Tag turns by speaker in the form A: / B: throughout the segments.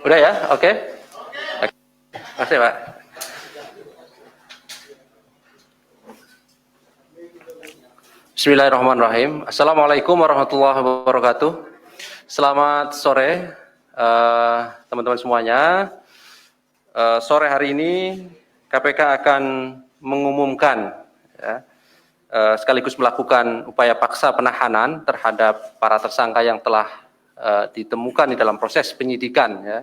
A: Udah ya, oke. Makasih Pak. Bismillahirrahmanirrahim. Assalamualaikum warahmatullahi wabarakatuh. Selamat sore teman-teman semuanya. Sore hari ini KPK akan mengumumkan ya, sekaligus melakukan upaya paksa penahanan terhadap para tersangka yang telah ditemukan di dalam proses penyidikan ya.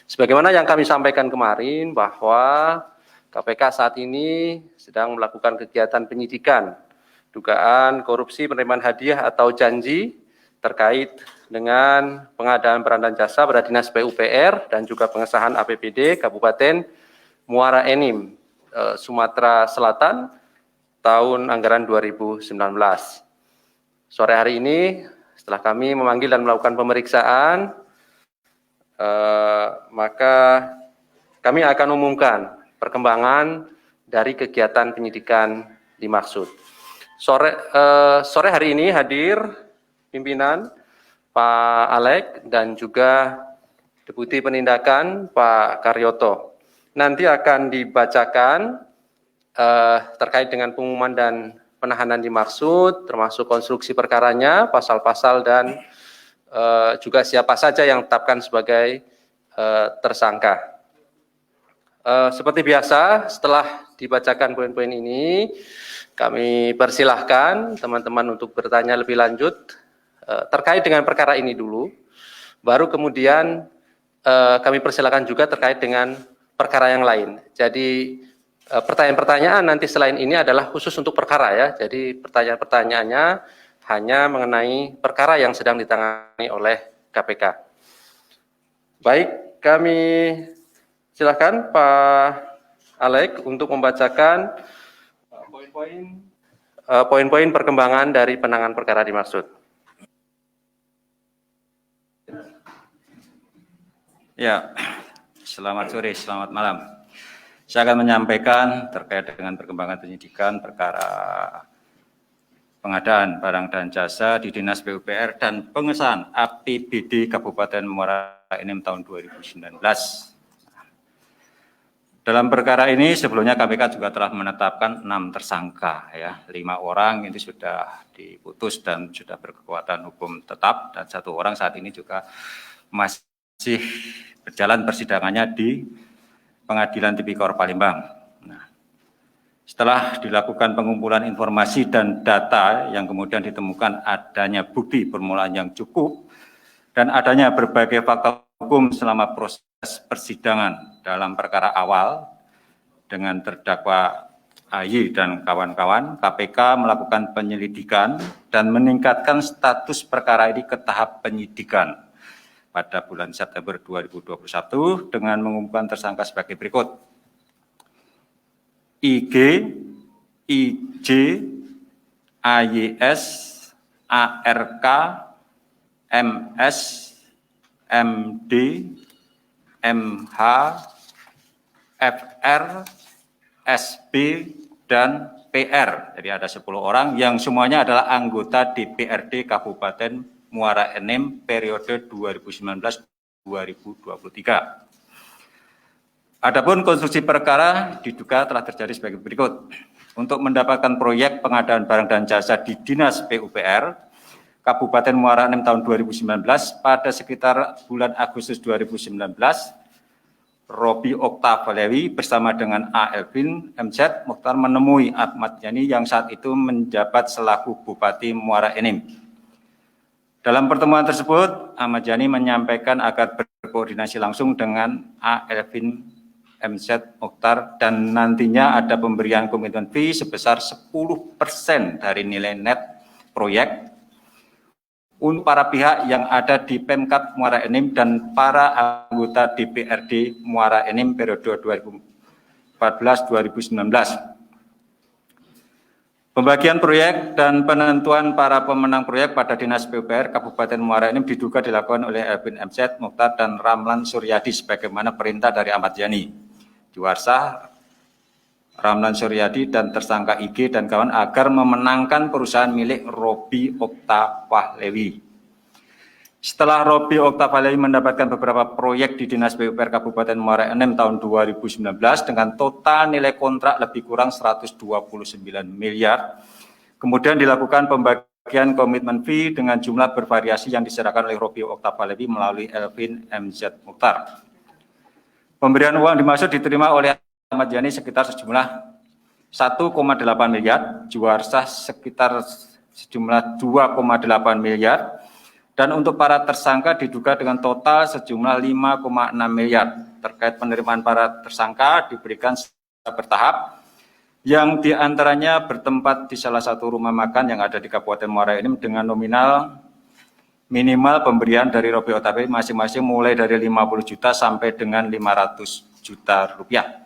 A: Sebagaimana yang kami sampaikan kemarin bahwa KPK saat ini sedang melakukan kegiatan penyidikan dugaan korupsi penerimaan hadiah atau janji terkait dengan pengadaan barang dan jasa pada Dinas PUPR dan juga pengesahan APBD Kabupaten Muara Enim, Sumatera Selatan tahun anggaran 2019. Sore hari ini setelah kami memanggil dan melakukan pemeriksaan, maka kami akan umumkan perkembangan dari kegiatan penyidikan dimaksud. Sore hari ini hadir pimpinan Pak Alek dan juga Deputi Penindakan Pak Karyoto. Nanti akan dibacakan terkait dengan pengumuman dan penahanan dimaksud, termasuk konstruksi perkaranya, pasal-pasal dan juga siapa saja yang ditetapkan sebagai tersangka. Seperti biasa, setelah dibacakan poin-poin ini, kami persilahkan teman-teman untuk bertanya lebih lanjut terkait dengan perkara ini dulu, baru kemudian kami persilahkan juga terkait dengan perkara yang lain. Jadi pertanyaan-pertanyaan nanti selain ini adalah khusus untuk perkara ya, jadi pertanyaan-pertanyaannya hanya mengenai perkara yang sedang ditangani oleh KPK. Baik, kami silakan Pak Alek untuk membacakan poin-poin perkembangan dari penanganan perkara dimaksud.
B: Ya, selamat sore, selamat malam. Saya akan menyampaikan terkait dengan perkembangan penyidikan perkara pengadaan barang dan jasa di Dinas PUPR dan pengesahan APBD Kabupaten Muara Enim tahun 2019. Dalam perkara ini sebelumnya KPK juga telah menetapkan 6 tersangka ya, 5 orang ini sudah diputus dan sudah berkekuatan hukum tetap dan 1 orang saat ini juga masih berjalan persidangannya di Pengadilan Tipikor Palembang. Nah, setelah dilakukan pengumpulan informasi dan data yang kemudian ditemukan adanya bukti permulaan yang cukup dan adanya berbagai fakta hukum selama proses persidangan dalam perkara awal dengan terdakwa AY dan kawan-kawan, KPK melakukan penyelidikan dan meningkatkan status perkara ini ke tahap penyidikan pada bulan September 2021 dengan mengumumkan tersangka sebagai berikut. IG, IJ, AYS, ARK, MS, MD, MH, FR, SB, dan PR. Jadi ada 10 orang yang semuanya adalah anggota DPRD Kabupaten Muara Enim periode 2019-2023. Adapun konstruksi perkara diduga telah terjadi sebagai berikut. Untuk mendapatkan proyek pengadaan barang dan jasa di Dinas PUPR Kabupaten Muara Enim tahun 2019 pada sekitar bulan Agustus 2019, Robi Oktavalewi bersama dengan A. Elvin MZ Mokhtar menemui Ahmad Yani yang saat itu menjabat selaku Bupati Muara Enim. Dalam pertemuan tersebut, Ahmad Yani menyampaikan agar berkoordinasi langsung dengan A. Elvin MZ Mokhtar dan nantinya ada pemberian komitmen fee sebesar 10% dari nilai net proyek untuk para pihak yang ada di Pemkab Muara Enim dan para anggota DPRD Muara Enim periode 2014-2019. Pembagian proyek dan penentuan para pemenang proyek pada Dinas PUPR Kabupaten Muara Enim diduga dilakukan oleh Elvin MZ Mokhtar dan Ramlan Suryadi sebagaimana perintah dari Ahmad Yani. Juwarsah, Ramlan Suryadi dan tersangka IG dan kawan agar memenangkan perusahaan milik Robi Oktavalewi. Setelah Robi Oktavalewi mendapatkan beberapa proyek di Dinas PUPR Kabupaten Muara Enim tahun 2019 dengan total nilai kontrak lebih kurang 129 miliar, kemudian dilakukan pembagian komitmen fee dengan jumlah bervariasi yang diserahkan oleh Robi Oktavalewi melalui Elvin MZ Mukhtar. Pemberian uang dimaksud diterima oleh Ahmad Yani sekitar sejumlah 1,8 miliar, Juwarsah sekitar sejumlah 2,8 miliar, dan untuk para tersangka diduga dengan total sejumlah 5,6 miliar. Terkait penerimaan para tersangka diberikan secara bertahap, yang diantaranya bertempat di salah satu rumah makan yang ada di Kabupaten Muara Enim dengan nominal minimal pemberian dari Robi Oktavalewi masing-masing mulai dari 50 juta sampai dengan 500 juta rupiah.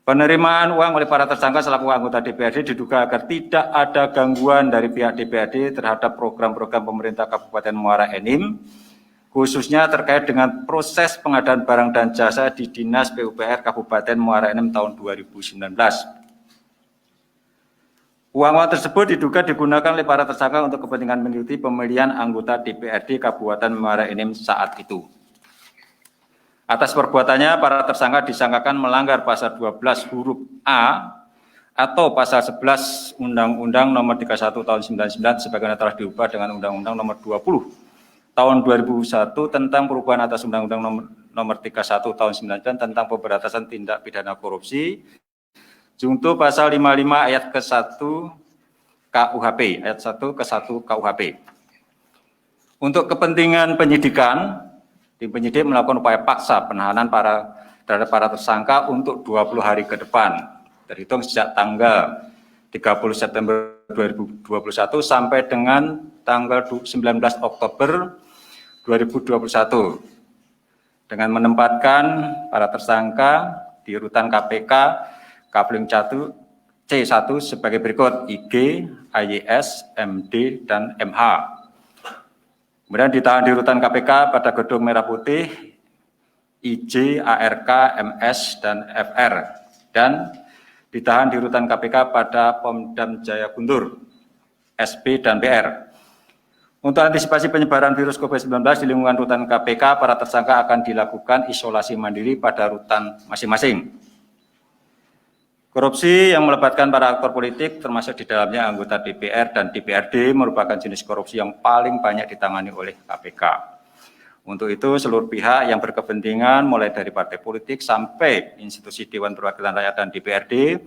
B: Penerimaan uang oleh para tersangka selaku anggota DPRD diduga agar tidak ada gangguan dari pihak DPRD terhadap program-program pemerintah Kabupaten Muara Enim, khususnya terkait dengan proses pengadaan barang dan jasa di Dinas PUPR Kabupaten Muara Enim tahun 2019. Uang-uang tersebut diduga digunakan oleh para tersangka untuk kepentingan mengikuti pemilihan anggota DPRD Kabupaten Muara Enim saat itu. Atas perbuatannya, para tersangka disangkakan melanggar pasal 12 huruf A atau pasal 11 Undang-Undang Nomor 31 Tahun 99 sebagaimana telah diubah dengan Undang-Undang Nomor 20 Tahun 2001 tentang perubahan atas Undang-Undang Nomor 31 Tahun 99 tentang pemberantasan tindak pidana korupsi, junto pasal 55 ayat ke-1 KUHP, ayat 1 ke-1 KUHP. Untuk kepentingan penyidikan, tim penyidik melakukan upaya paksa penahanan terhadap para tersangka untuk 20 hari ke depan, terhitung sejak tanggal 30 September 2021 sampai dengan tanggal 19 Oktober 2021, dengan menempatkan para tersangka di rutan KPK Kapling C1 sebagai berikut: IG, AYS, MD, dan MH. Kemudian ditahan di rutan KPK pada Gedung Merah Putih, IJ, ARK, MS, dan FR. Dan ditahan di rutan KPK pada Pomdam Jaya Guntur, SB, dan BR. Untuk antisipasi penyebaran virus COVID-19 di lingkungan rutan KPK, para tersangka akan dilakukan isolasi mandiri pada rutan masing-masing. Korupsi yang melibatkan para aktor politik, termasuk di dalamnya anggota DPR dan DPRD, merupakan jenis korupsi yang paling banyak ditangani oleh KPK. Untuk itu, seluruh pihak yang berkepentingan, mulai dari partai politik sampai institusi Dewan Perwakilan Rakyat dan DPRD,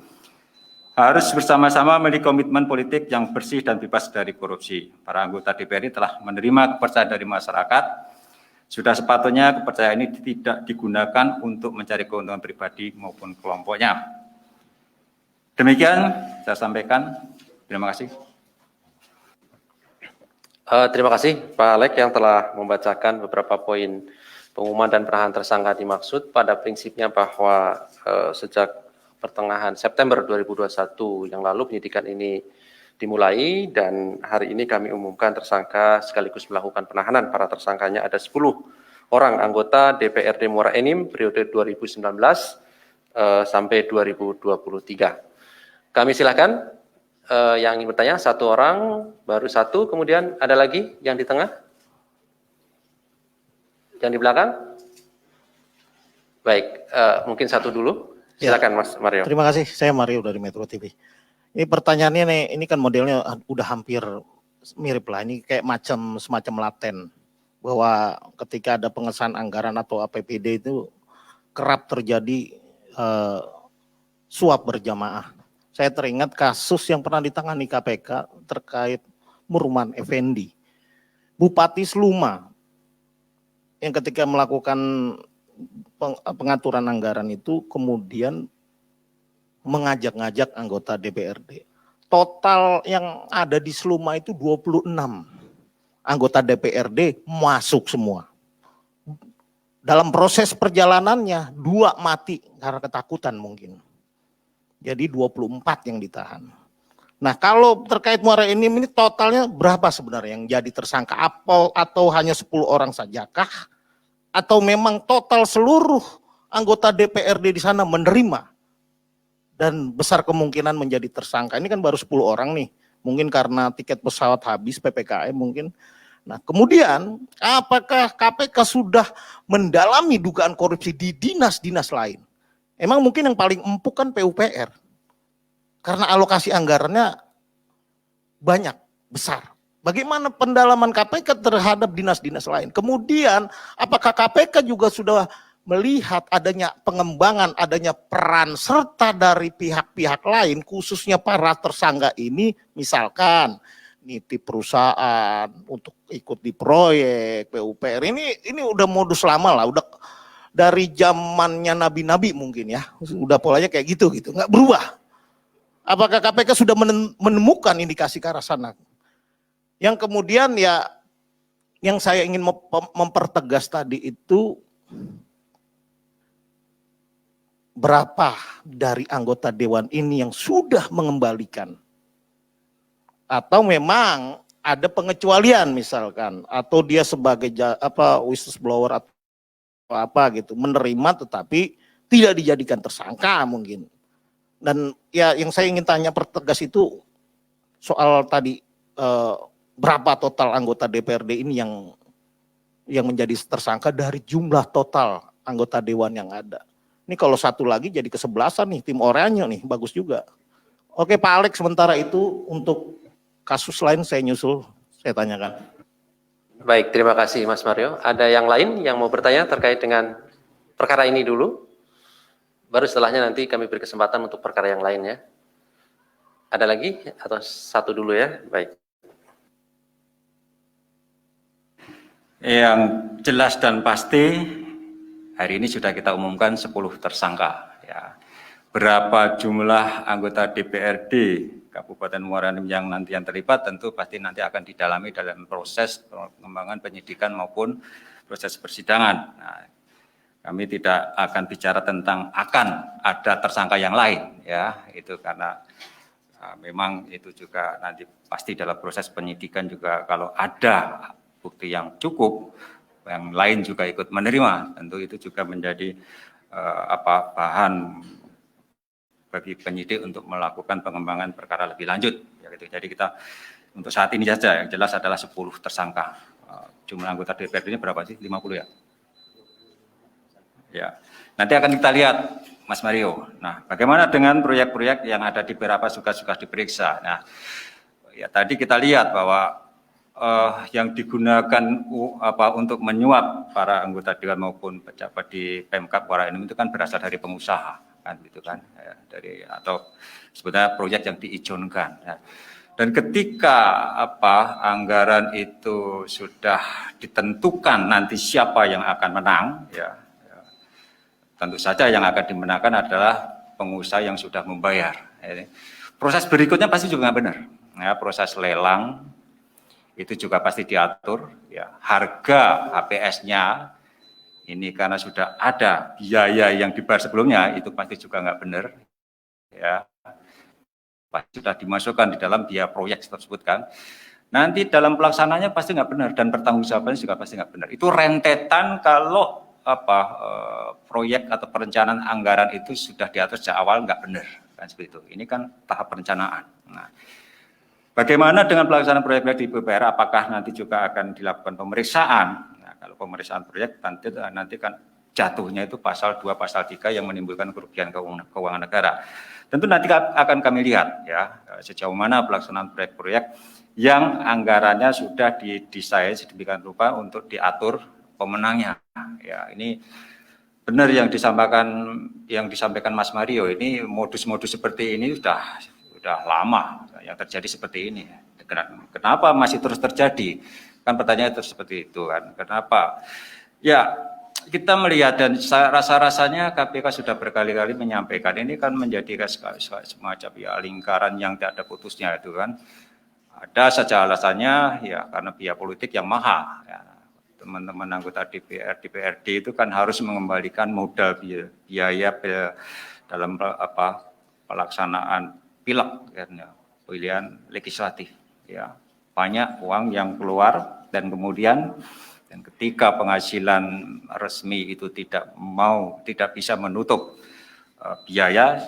B: harus bersama-sama memiliki komitmen politik yang bersih dan bebas dari korupsi. Para anggota DPRD telah menerima kepercayaan dari masyarakat. Sudah sepatutnya kepercayaan ini tidak digunakan untuk mencari keuntungan pribadi maupun kelompoknya. Demikian saya sampaikan. Terima kasih.
A: Terima kasih Pak Alek yang telah membacakan beberapa poin pengumuman dan penahanan tersangka dimaksud. Pada prinsipnya bahwa sejak pertengahan September 2021 yang lalu penyidikan ini dimulai, dan hari ini kami umumkan tersangka sekaligus melakukan penahanan. Para tersangkanya ada 10 orang anggota DPRD Muara Enim periode 2019 sampai 2023. Kami silakan yang ingin bertanya, satu orang, baru satu, kemudian ada lagi yang di tengah, yang di belakang. Baik, mungkin satu dulu. Silakan ya, Mas Mario.
C: Terima kasih, saya Mario dari Metro TV. Ini pertanyaannya nih, ini kan modelnya udah hampir mirip lah, ini kayak semacam laten, bahwa ketika ada pengesahan anggaran atau APBD itu kerap terjadi suap berjamaah. Saya teringat kasus yang pernah ditangani KPK terkait Murman Effendi, Bupati Sluma, yang ketika melakukan pengaturan anggaran itu kemudian mengajak-ngajak anggota DPRD. Total yang ada di Sluma itu 26 anggota DPRD masuk semua. Dalam proses perjalanannya 2 mati karena ketakutan mungkin. Jadi 24 yang ditahan. Nah, kalau terkait Muara Enim ini totalnya berapa sebenarnya yang jadi tersangka? Atau hanya 10 orang sajakah? Atau memang total seluruh anggota DPRD di sana menerima dan besar kemungkinan menjadi tersangka? Ini kan baru 10 orang nih. Mungkin karena tiket pesawat habis, PPKM mungkin. Nah, kemudian apakah KPK sudah mendalami dugaan korupsi di dinas-dinas lain? Emang mungkin yang paling empuk kan PUPR. Karena alokasi anggarannya banyak, besar. Bagaimana pendalaman KPK terhadap dinas-dinas lain? Kemudian apakah KPK juga sudah melihat adanya pengembangan, adanya peran serta dari pihak-pihak lain, khususnya para tersangka ini, misalkan nitip perusahaan untuk ikut di proyek PUPR ini udah modus lama lah, udah dari zamannya nabi-nabi mungkin ya, udah polanya kayak gitu nggak berubah. Apakah KPK sudah menemukan indikasi ke arah sana? Yang kemudian ya, yang saya ingin mempertegas tadi itu, berapa dari anggota dewan ini yang sudah mengembalikan? Atau memang ada pengecualian misalkan, atau dia sebagai whistleblower atau apa gitu, menerima tetapi tidak dijadikan tersangka mungkin. Dan ya yang saya ingin tanya pertegas itu soal tadi berapa total anggota DPRD ini yang menjadi tersangka dari jumlah total anggota dewan yang ada. Ini kalau satu lagi jadi ke-11 nih, tim oranye nih, bagus juga. Oke Pak Alex, sementara itu untuk kasus lain saya nyusul, saya tanyakan.
A: Baik, terima kasih Mas Mario. Ada yang lain yang mau bertanya terkait dengan perkara ini dulu? Baru setelahnya nanti kami beri kesempatan untuk perkara yang lain ya. Ada lagi atau satu dulu ya? Baik.
B: Yang jelas dan pasti hari ini sudah kita umumkan 10 tersangka. Ya. Berapa jumlah anggota DPRD Kabupaten Muara Enim yang nanti yang terlibat tentu pasti nanti akan didalami dalam proses pengembangan penyidikan maupun proses persidangan. Nah, kami tidak akan bicara tentang akan ada tersangka yang lain, ya itu karena memang itu juga nanti pasti dalam proses penyidikan juga kalau ada bukti yang cukup, yang lain juga ikut menerima, tentu itu juga menjadi bahan bagi penyidik untuk melakukan pengembangan perkara lebih lanjut. Ya, gitu. Jadi kita untuk saat ini saja yang jelas adalah 10 tersangka. Jumlah anggota DPRD ini berapa sih? 50 ya? Ya. Nanti akan kita lihat, Mas Mario. Nah, bagaimana dengan proyek-proyek yang ada di beberapa suka-suka diperiksa? Nah, ya tadi kita lihat bahwa yang digunakan untuk menyuap para anggota dewan maupun pejabat di Pemkab Muara Enim itu kan berasal dari pengusaha. Kan gitu kan ya, dari atau sebenarnya proyek yang diizinkan ya. Dan ketika anggaran itu sudah ditentukan nanti siapa yang akan menang ya, tentu saja yang akan dimenangkan adalah pengusaha yang sudah membayar ya. Proses berikutnya pasti juga nggak benar ya, proses lelang itu juga pasti diatur ya, harga HPS-nya ini karena sudah ada biaya yang dibayar sebelumnya itu pasti juga nggak benar, ya pasti sudah dimasukkan di dalam biaya proyek tersebut kan. Nanti dalam pelaksananya pasti nggak benar dan pertanggungjawabannya juga pasti nggak benar. Itu rentetan kalau proyek atau perencanaan anggaran itu sudah diatur sejak awal nggak benar kan seperti itu. Ini kan tahap perencanaan. Nah, bagaimana dengan pelaksanaan proyek di PUPR? Apakah nanti juga akan dilakukan pemeriksaan? Kalau pemeriksaan proyek nanti kan jatuhnya itu pasal 2, pasal 3 yang menimbulkan kerugian keuangan negara. Tentu nanti akan kami lihat ya sejauh mana pelaksanaan proyek-proyek yang anggarannya sudah didesain sedemikian rupa untuk diatur pemenangnya. Ya, ini benar yang disampaikan Mas Mario, ini modus-modus seperti ini sudah lama yang terjadi seperti ini. Kenapa masih terus terjadi? Kan pertanyaan itu seperti itu kan. Kenapa? Ya, kita melihat dan rasa-rasanya KPK sudah berkali-kali menyampaikan ini kan menjadi semacam ya lingkaran yang tidak ada putusnya itu kan. Ada saja alasannya ya karena biaya politik yang mahal. Ya. Teman-teman anggota DPRD itu kan harus mengembalikan modal biaya dalam pelaksanaan pileg ya, pilihan legislatif ya. Banyak uang yang keluar dan kemudian ketika penghasilan resmi itu tidak bisa menutup biaya,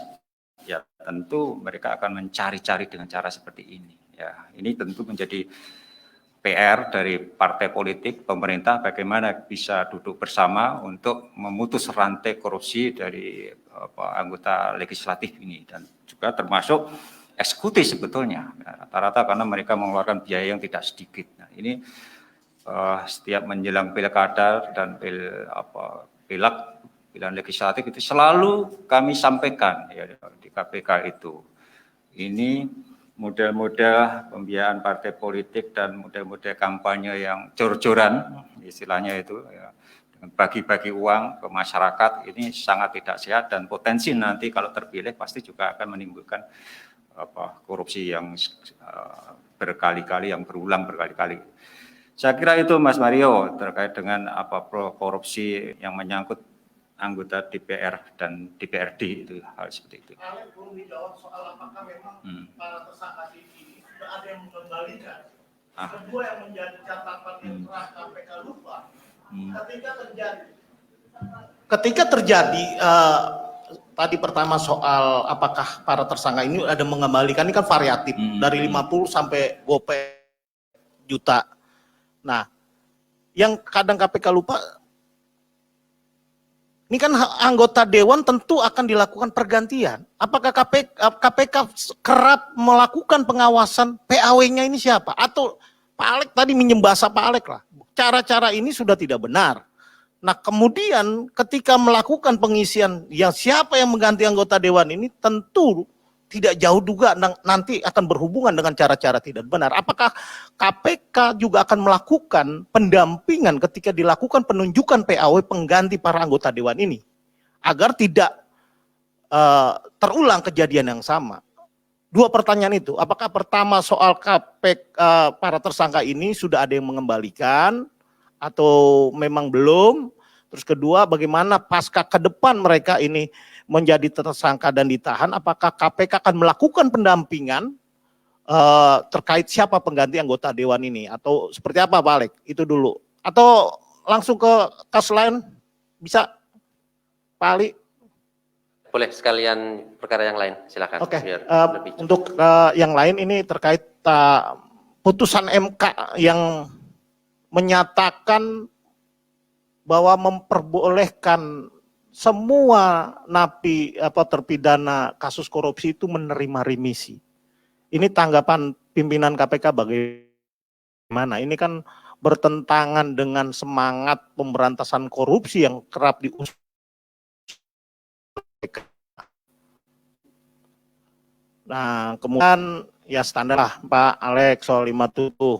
B: ya tentu mereka akan mencari-cari dengan cara seperti ini. Ya, ini tentu menjadi PR dari partai politik, pemerintah, bagaimana bisa duduk bersama untuk memutus rantai korupsi dari anggota legislatif ini, dan juga termasuk eksekutif sebetulnya, rata-rata karena mereka mengeluarkan biaya yang tidak sedikit. Nah, ini setiap menjelang pilkada dan pilihan legislatif itu selalu kami sampaikan ya, di KPK itu. Ini model-model pembiayaan partai politik dan model-model kampanye yang jor-joran, istilahnya itu, ya, dengan bagi-bagi uang ke masyarakat, ini sangat tidak sehat dan potensi nanti kalau terpilih pasti juga akan menimbulkan korupsi yang berkali-kali, yang berulang berkali-kali. Saya kira itu Mas Mario terkait dengan korupsi yang menyangkut anggota DPR dan DPRD itu, hal seperti itu.
C: Alex belum dijawab soal apakah memang para tersangka ini sudah ada yang mengembalikan. Kedua yang menjadi catatan yang telah KPK lupa, ketika terjadi tadi pertama soal apakah para tersangka ini ada mengembalikan, ini kan variatif dari 50 sampai gope juta. Nah, yang kadang KPK lupa, ini kan anggota dewan tentu akan dilakukan pergantian. Apakah KPK kerap melakukan pengawasan PAW-nya ini siapa? Atau Pak Alek tadi menyembasa Pak Alek lah. Cara-cara ini sudah tidak benar. Nah, kemudian ketika melakukan pengisian, yang siapa yang mengganti anggota dewan ini tentu tidak jauh juga nanti akan berhubungan dengan cara-cara tidak benar. Apakah KPK juga akan melakukan pendampingan ketika dilakukan penunjukan PAW pengganti para anggota dewan ini, agar tidak terulang kejadian yang sama? Dua pertanyaan itu, apakah pertama soal KPK para tersangka ini sudah ada yang mengembalikan atau memang belum? Terus kedua, bagaimana pasca ke depan mereka ini menjadi tersangka dan ditahan, apakah KPK akan melakukan pendampingan terkait siapa pengganti anggota dewan ini, atau seperti apa Pak Alek? Itu dulu. Atau langsung ke kasus lain, bisa Pak Ali?
A: Boleh sekalian perkara yang lain, silakan.
C: Oke,
A: lebih
C: untuk yang lain ini terkait putusan MK yang menyatakan bahwa memperbolehkan semua napi terpidana kasus korupsi itu menerima remisi. Ini tanggapan pimpinan KPK bagaimana? Ini kan bertentangan dengan semangat pemberantasan korupsi yang kerap diusung. Nah, kemudian ya standar lah Pak Alek soal 57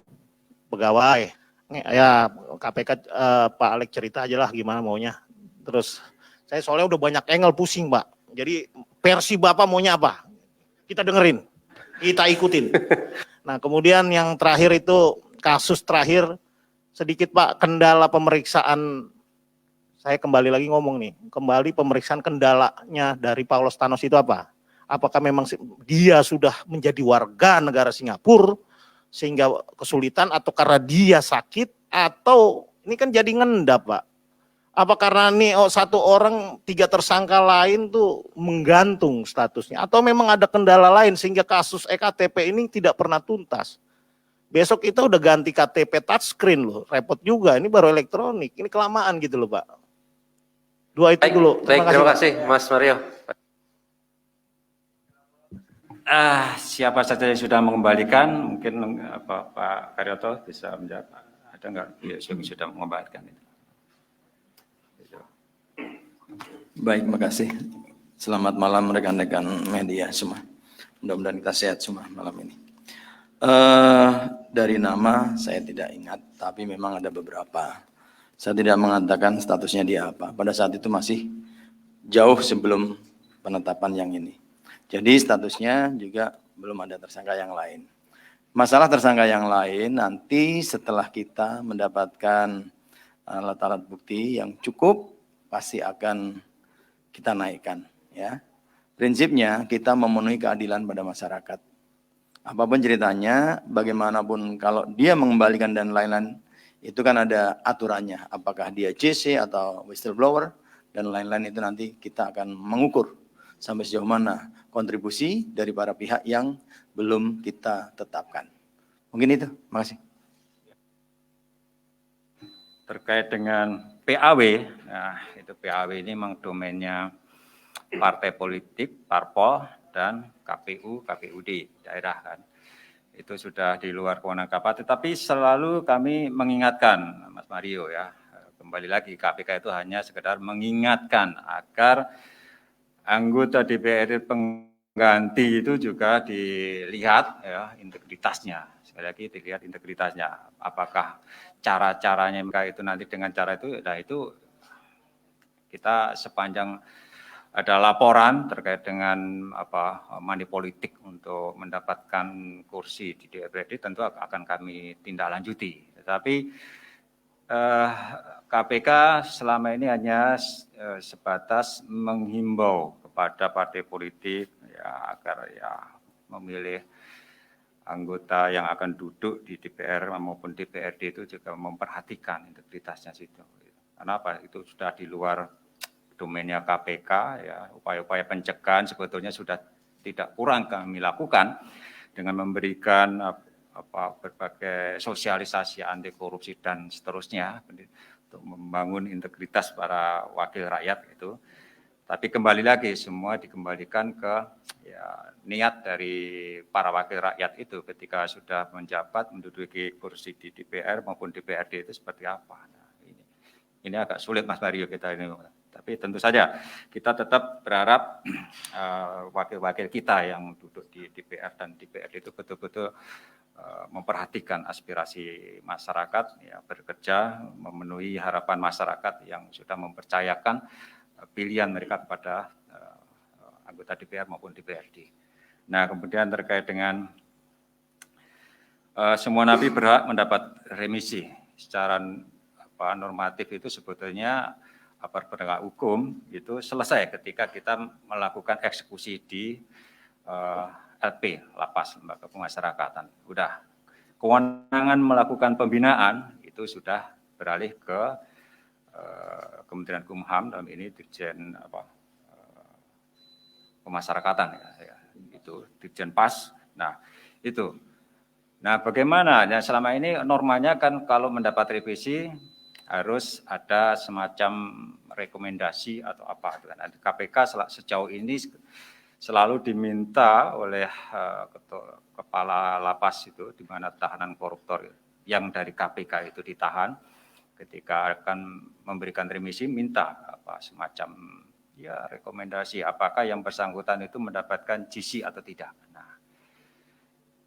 C: pegawai. Ya KPK Pak Alek cerita aja lah gimana maunya. Terus saya soalnya udah banyak angle pusing Pak. Jadi versi Bapak maunya apa? Kita dengerin, kita ikutin. Nah kemudian yang terakhir itu kasus terakhir sedikit Pak, kendala pemeriksaan. Saya kembali lagi ngomong nih, kembali pemeriksaan kendalanya dari Paulus Thanos itu apa? Apakah memang dia sudah menjadi warga negara Singapura sehingga kesulitan, atau karena dia sakit, atau ini kan jadi ngendap Pak? Apa karena nih satu orang 3 tersangka lain tuh menggantung statusnya, atau memang ada kendala lain sehingga kasus EKTP ini tidak pernah tuntas? Besok kita udah ganti KTP touchscreen loh, repot juga, ini baru elektronik, ini kelamaan gitu loh Pak. Dua itu dulu.
A: Terima kasih Mas Mario.
B: Siapa saja yang sudah mengembalikan, mungkin Pak Karyoto bisa menjawab. Ada nggak yang sudah mengembalikan itu?
D: Baik, makasih. Selamat malam rekan-rekan media semua. Mudah-mudahan kita sehat semua malam ini. Dari nama saya tidak ingat, tapi memang ada beberapa. Saya tidak mengatakan statusnya dia apa. Pada saat itu masih jauh sebelum penetapan yang ini. Jadi statusnya juga belum ada tersangka yang lain. Masalah tersangka yang lain nanti setelah kita mendapatkan alat-alat bukti yang cukup, pasti akan kita naikkan. Ya, prinsipnya kita memenuhi keadilan pada masyarakat. Apapun ceritanya, bagaimanapun kalau dia mengembalikan dan lain-lain, itu kan ada aturannya. Apakah dia JC atau whistleblower dan lain-lain, itu nanti kita akan mengukur sampai sejauh mana kontribusi dari para pihak yang belum kita tetapkan. Mungkin itu, makasih.
B: terkait dengan PAW, nah itu PAW ini memang domainnya partai politik, parpol, dan KPU, KPUD daerah kan. Itu sudah di luar kewenangan KPK, tetapi selalu kami mengingatkan, Mas Mario ya, kembali lagi KPK itu hanya sekedar mengingatkan agar anggota DPR pengganti itu juga dilihat ya integritasnya. Sekali lagi dilihat integritasnya. Apakah cara-caranya mereka itu nanti dengan cara itu, nah itu kita sepanjang ada laporan terkait dengan money politik untuk mendapatkan kursi di DPRD tentu akan kami tindak lanjuti. Tetapi KPK selama ini hanya sebatas menghimbau kepada partai politik ya agar ya memilih anggota yang akan duduk di DPR maupun DPRD itu juga memperhatikan integritasnya situ. Kenapa? Itu sudah di luar domainnya KPK, ya upaya-upaya pencegahan sebetulnya sudah tidak kurang kami lakukan dengan memberikan berbagai sosialisasi anti korupsi dan seterusnya untuk membangun integritas para wakil rakyat itu. Tapi kembali lagi semua dikembalikan ke ya, niat dari para wakil rakyat itu ketika sudah menjabat menduduki kursi di DPR maupun DPRD itu seperti apa. Nah, ini agak sulit Mas Mario kita ini. Tapi tentu saja kita tetap berharap wakil-wakil kita yang duduk di DPR dan DPRD itu betul-betul memperhatikan aspirasi masyarakat, ya, bekerja memenuhi harapan masyarakat yang sudah mempercayakan pilihan mereka kepada anggota DPR maupun DPRD. Nah, kemudian terkait dengan semua napi berhak mendapat remisi secara normatif itu sebetulnya aparat penegak hukum itu selesai ketika kita melakukan eksekusi di LP, Lapas Lembaga Pemasyarakatan. Udah kewenangan melakukan pembinaan itu sudah beralih ke Kementerian Kumham, dalam ini Dirjen Pemasyarakatan ya, itu Dirjen Pas. Nah, itu. Nah, bagaimana? Ya, selama ini normanya kan kalau mendapat revisi harus ada semacam rekomendasi atau apa. KPK sejauh ini selalu diminta oleh kepala lapas itu, di mana tahanan koruptor yang dari KPK itu ditahan, ketika akan memberikan remisi minta semacam ya rekomendasi apakah yang bersangkutan itu mendapatkan GC atau tidak. Nah,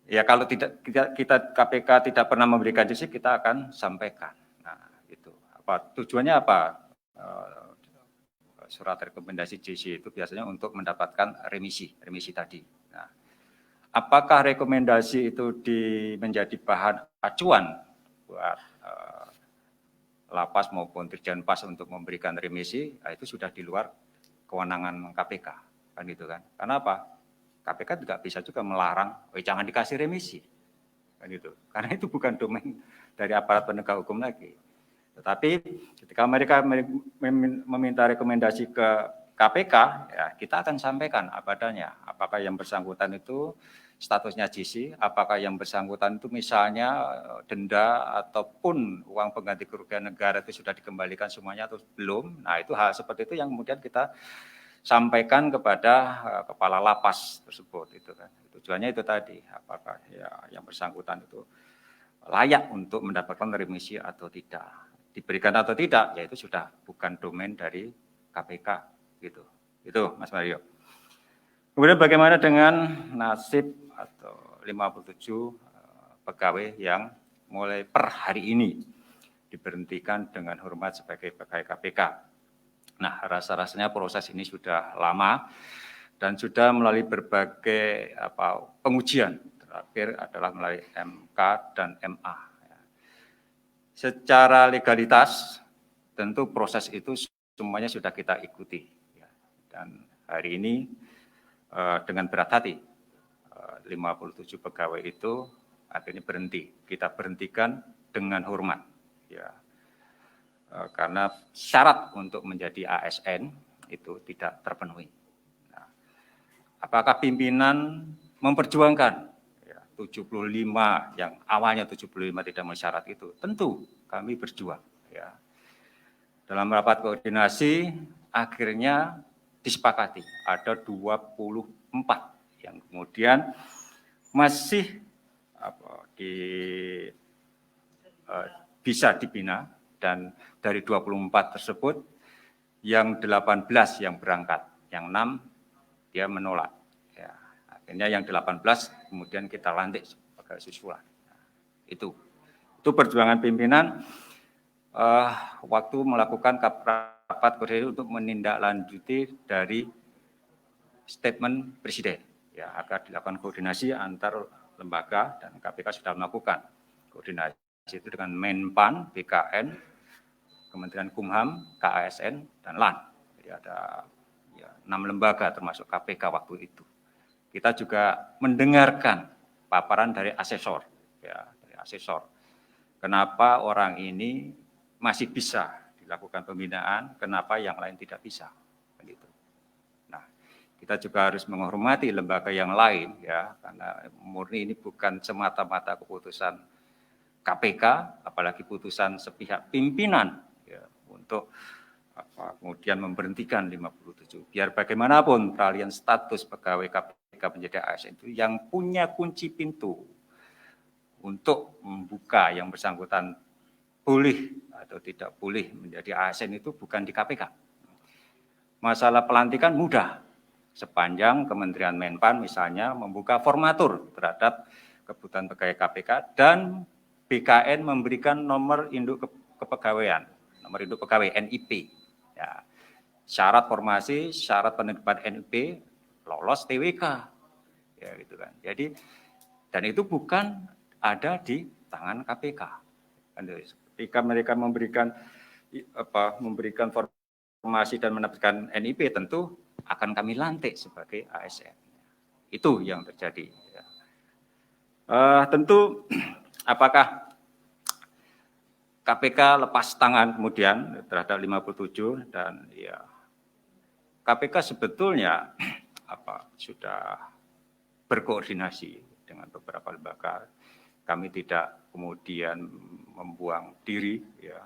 B: ya kalau tidak kita KPK tidak pernah memberikan GC kita akan sampaikan. Nah, itu tujuannya apa? Surat rekomendasi GC itu biasanya untuk mendapatkan remisi tadi. Nah, apakah rekomendasi itu menjadi bahan acuan buat lapas maupun Dirjen Pas untuk memberikan remisi, nah itu sudah di luar kewenangan KPK, kan gitu kan? Karena apa? KPK tidak bisa juga melarang, jangan dikasih remisi, kan gitu. Karena itu bukan domain dari aparat penegak hukum lagi. Tetapi ketika mereka meminta rekomendasi ke KPK, ya kita akan sampaikan apa adanya. Apakah yang bersangkutan itu statusnya GC, apakah yang bersangkutan itu misalnya denda ataupun uang pengganti kerugian negara itu sudah dikembalikan semuanya atau belum. Nah, itu hal seperti itu yang kemudian kita sampaikan kepada kepala lapas tersebut itu kan. Tujuannya itu tadi, apakah ya yang bersangkutan itu layak untuk mendapatkan remisi atau tidak. Diberikan atau tidak, ya itu sudah bukan domain dari KPK gitu. Itu Mas Mario. Kemudian bagaimana dengan nasib atau 57 pegawai yang mulai per hari ini diberhentikan dengan hormat sebagai pegawai KPK. Nah, rasa-rasanya proses ini sudah lama dan sudah melalui berbagai pengujian. Terakhir adalah melalui MK dan MA. Secara legalitas, tentu proses itu semuanya sudah kita ikuti. Dan hari ini dengan berat hati, 57 pegawai itu akhirnya berhenti. Kita berhentikan dengan hormat. Ya. Karena syarat untuk menjadi ASN itu tidak terpenuhi. Nah, apakah pimpinan memperjuangkan 75 yang awalnya 75 tidak memenuhi syarat itu? Tentu kami berjuang. ya. Dalam rapat koordinasi akhirnya disepakati ada 24 yang kemudian masih bisa dibina, dan dari 24 tersebut yang 18 yang berangkat, yang 6 dia menolak. Ya, akhirnya yang 18 kemudian kita lantik sebagai susulan. Nah, itu perjuangan pimpinan waktu melakukan rapat koordinasi untuk menindaklanjuti dari statement Presiden. Ya, agar dilakukan koordinasi antar lembaga, dan KPK sudah melakukan koordinasi itu dengan Menpan, BKN, Kementerian Kumham, KASN, dan LAN. Jadi ada 6 lembaga termasuk KPK waktu itu. Kita juga mendengarkan paparan dari asesor, ya, dari asesor. Kenapa orang ini masih bisa dilakukan pembinaan, kenapa yang lain tidak bisa, begitu. Nah, kita juga harus menghormati lembaga yang lain, ya, karena murni ini bukan semata-mata keputusan KPK, apalagi putusan sepihak pimpinan, ya, untuk kemudian memberhentikan 57. Biar bagaimanapun peralihan status pegawai KPK menjadi ASN itu yang punya kunci pintu untuk membuka yang bersangkutan boleh atau tidak boleh menjadi ASN itu bukan di KPK. Masalah pelantikan mudah, sepanjang Kementerian Menpan misalnya membuka formatur terhadap kebutuhan pegawai KPK dan BKN memberikan nomor induk kepegawaian, nomor induk pegawai NIP. Ya, syarat formasi, syarat penerimaan NIP, lolos TWK, ya gitu kan. Jadi dan itu bukan ada di tangan KPK. Ketika mereka memberikan formasi dan menerbitkan NIP, tentu akan kami lantik sebagai ASN. Itu yang terjadi. Ya. Tentu apakah KPK lepas tangan kemudian terhadap 57, dan ya KPK sebetulnya sudah berkoordinasi dengan beberapa lembaga. Kami tidak kemudian membuang diri, ya.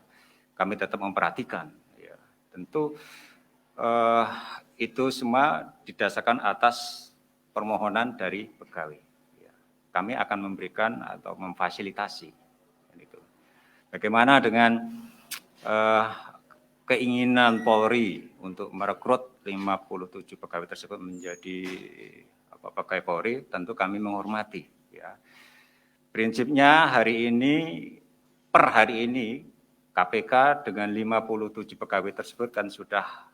B: Kami tetap memperhatikan, ya. Tentu itu semua didasarkan atas permohonan dari pegawai. Ya. Kami akan memberikan atau memfasilitasi. Itu. Bagaimana dengan keinginan Polri untuk merekrut 57 pegawai tersebut menjadi pegawai Polri, tentu kami menghormati. Ya. Prinsipnya per hari ini KPK dengan 57 pegawai tersebut kan sudah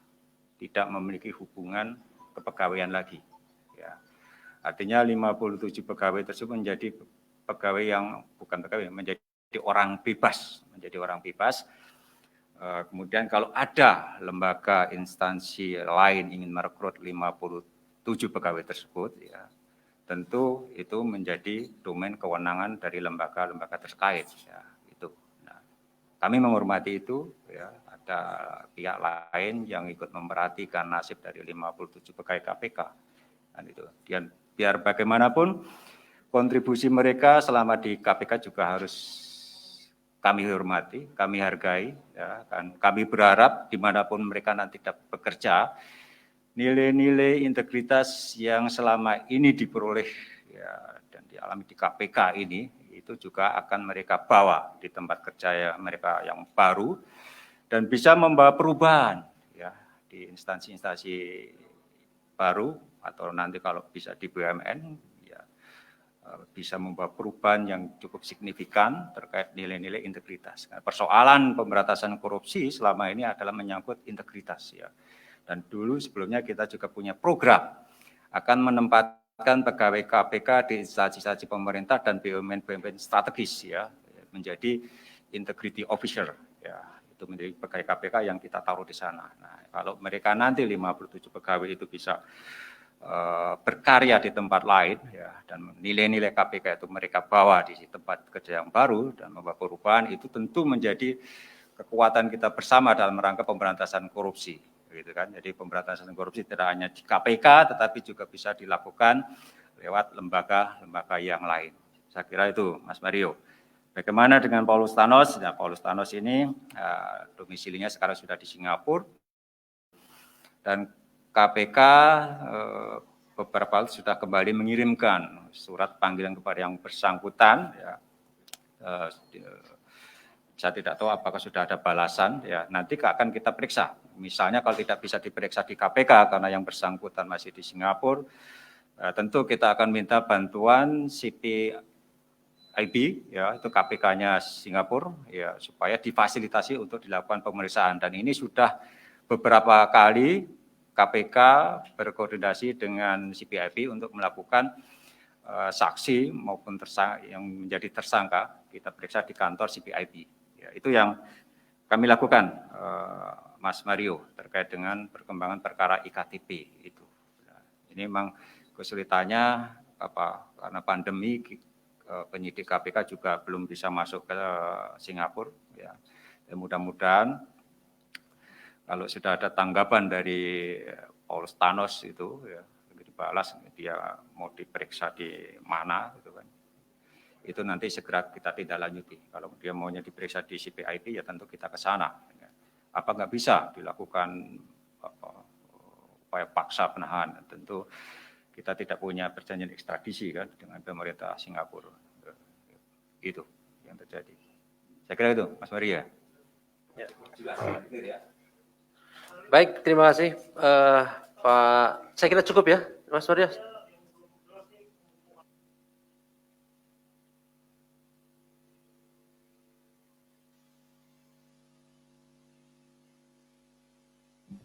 B: tidak memiliki hubungan kepegawaian lagi. Ya. Artinya 57 pegawai tersebut menjadi pegawai yang bukan pegawai, menjadi orang bebas, kemudian kalau ada lembaga instansi lain ingin merekrut 57 pegawai tersebut, ya, tentu itu menjadi domain kewenangan dari lembaga-lembaga terkait, ya, itu. Nah, kami menghormati itu, ya. Ada pihak lain yang ikut memperhatikan nasib dari 57 pegawai KPK, dan itu. Dan biar bagaimanapun kontribusi mereka selama di KPK juga harus kami hormati, kami hargai, ya, kan. Kami berharap dimanapun mereka nanti bekerja, nilai-nilai integritas yang selama ini diperoleh, ya, dan dialami di KPK ini, itu juga akan mereka bawa di tempat kerja mereka yang baru, dan bisa membawa perubahan, ya, di instansi-instansi baru, atau nanti kalau bisa di BUMN, bisa membawa perubahan yang cukup signifikan terkait nilai-nilai integritas. Nah, persoalan pemberantasan korupsi selama ini adalah menyangkut integritas, ya. Dan dulu sebelumnya kita juga punya program akan menempatkan pegawai KPK di instansi pemerintah dan BUMN strategis, ya, menjadi integrity officer, ya. Itu menjadi pegawai KPK yang kita taruh di sana. Nah, kalau mereka nanti 57 pegawai itu bisa berkarya di tempat lain, ya, dan nilai-nilai KPK itu mereka bawa di tempat kerja yang baru dan membawa perubahan, itu tentu menjadi kekuatan kita bersama dalam rangka pemberantasan korupsi, gitu kan. Jadi pemberantasan korupsi tidak hanya di KPK, tetapi juga bisa dilakukan lewat lembaga-lembaga yang lain. Saya kira itu, Mas Mario. Bagaimana dengan Paulus Thanos? Nah, Paulus Thanos ini domisilinya sekarang sudah di Singapura dan KPK beberapa kali sudah kembali mengirimkan surat panggilan kepada yang bersangkutan. Ya. Saya tidak tahu apakah sudah ada balasan. Ya, nanti akan kita periksa. Misalnya kalau tidak bisa diperiksa di KPK karena yang bersangkutan masih di Singapura, tentu kita akan minta bantuan CPIB, ya itu KPK-nya Singapura, ya supaya difasilitasi untuk dilakukan pemeriksaan. Dan ini sudah beberapa kali KPK berkoordinasi dengan CPIB untuk melakukan saksi maupun yang menjadi tersangka kita periksa di kantor CPIB. Ya, itu yang kami lakukan, Mas Mario, terkait dengan perkembangan perkara iktp itu. Ya, ini memang kesulitannya karena pandemi. Penyidik KPK juga belum bisa masuk ke Singapura. Ya. Mudah-mudahan kalau sudah ada tanggapan dari Paulus Thanos itu, ya, dibalas dia mau diperiksa di mana, gitu kan. Itu nanti segera kita tindak lanjuti. Kalau dia maunya diperiksa di CPIB, ya tentu kita ke sana. Ya. Apa nggak bisa dilakukan upaya paksa penahanan? Tentu kita tidak punya perjanjian ekstradisi kan dengan pemerintah Singapura. Itu yang terjadi. Saya kira itu, Mas Maria.
A: Ya. Baik, terima kasih Pak. Saya kira cukup ya, Mas Maria.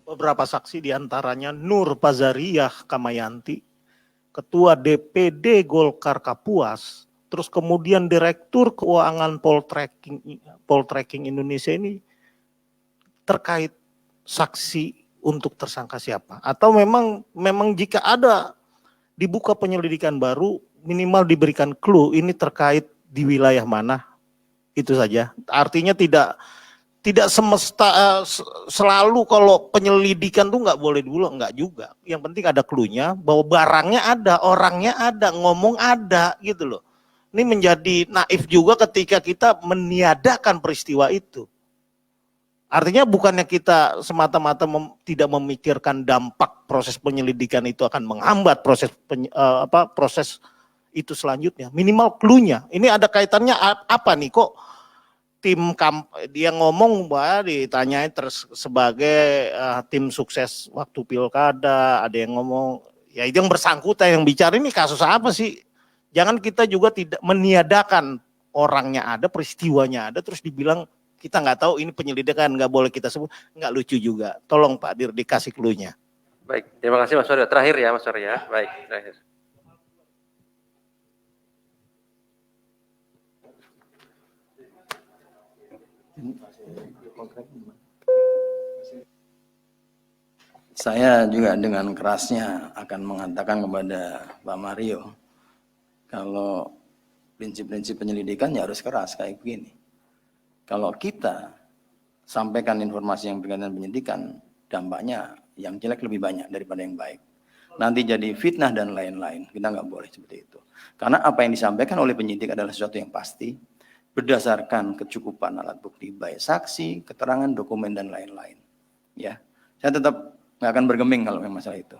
C: Beberapa saksi diantaranya Nur Pazariah Kamayanti, Ketua DPD Golkar Kapuas, terus kemudian Direktur Keuangan Poltreking Indonesia ini terkait saksi untuk tersangka siapa? Atau memang jika ada dibuka penyelidikan baru, minimal diberikan clue ini terkait di wilayah mana? Itu saja. Artinya tidak selalu kalau penyelidikan tuh nggak boleh dulu, nggak juga. Yang penting ada clue-nya bahwa barangnya ada, orangnya ada, ngomong ada gitu loh. Ini menjadi naif juga ketika kita meniadakan peristiwa itu. Artinya bukannya kita semata-mata tidak memikirkan dampak proses penyelidikan itu akan menghambat proses itu selanjutnya. Minimal clue-nya. Ini ada kaitannya apa nih kok? Dia ngomong bahwa ditanyain sebagai tim sukses waktu pilkada, ada yang ngomong ya itu yang bersangkutan yang bicara ini kasus apa sih? Jangan kita juga tidak meniadakan orangnya ada, peristiwanya ada, terus dibilang kita nggak tahu ini penyelidikan nggak boleh kita sebut, nggak lucu juga. Tolong Pak Dir dikasih clue-nya.
A: Baik, terima kasih Mas Mario. Terakhir ya Mas Mario ya. Baik, terakhir.
D: Saya juga dengan kerasnya akan mengatakan kepada Pak Mario, kalau prinsip-prinsip penyelidikan ya harus keras kayak begini. Kalau kita sampaikan informasi yang berkaitan penyidikan, dampaknya yang jelek lebih banyak daripada yang baik. Nanti jadi fitnah dan lain-lain, kita nggak boleh seperti itu. Karena apa yang disampaikan oleh penyidik adalah sesuatu yang pasti, berdasarkan kecukupan alat bukti, baik saksi, keterangan, dokumen, dan lain-lain. Ya, saya tetap nggak akan bergeming kalau memang masalah itu.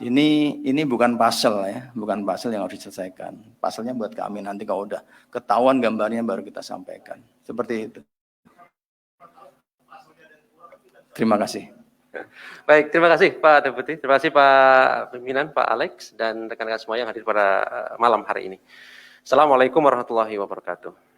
D: Ini bukan pasal ya, bukan pasal yang harus diselesaikan. Pasalnya buat kami nanti kalau udah ketahuan gambarnya baru kita sampaikan. Seperti itu. Terima kasih.
A: Baik, terima kasih Pak Deputi, terima kasih Pak Pimpinan, Pak Alex, dan rekan-rekan semua yang hadir pada malam hari ini. Assalamualaikum warahmatullahi wabarakatuh.